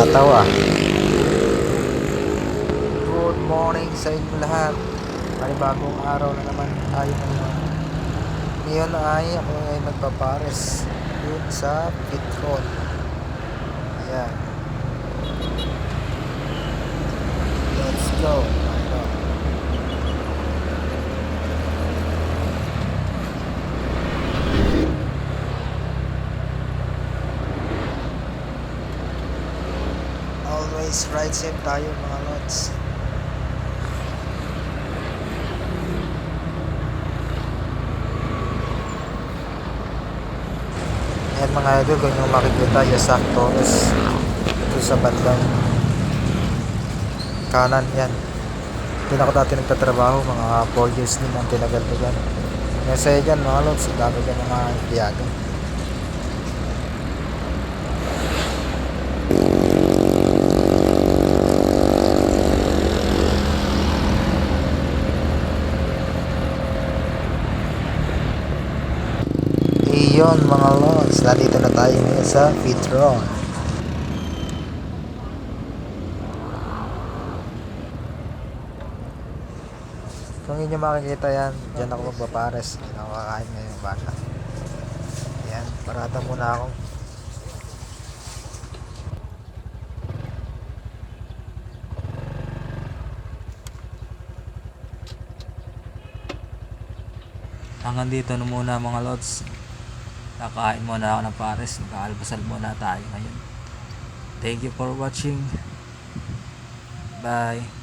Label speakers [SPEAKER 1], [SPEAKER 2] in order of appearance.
[SPEAKER 1] nagtatawa. Good morning sa inyo lahat. Panibagong araw na naman tayo ngayon. Ngayon ay ako ay magpapares dun sa Petron. Ayan. Let's go. Always ride safe tayo mga lods. Ayan mga idol, kung yung makikita Yasak Torres ito sa bandang kanan yan. Doon ako dati nagtatrabaho, mga 4 years din ang tinagal ko dyan. Masaya dyan mga lods, dami dyan mga empleyado. Iyon mga lods, nandito na tayo ngayon sa Petron. Kung inyo makikita yan, dyan ako magpapares. Nakakain ngayon yung bata. Yan, parada muna ako. Hanggang dito na muna mga lods. Nakain muna ako ng pares. Magkaalbasal muna tayo ngayon. Thank you for watching. Bye.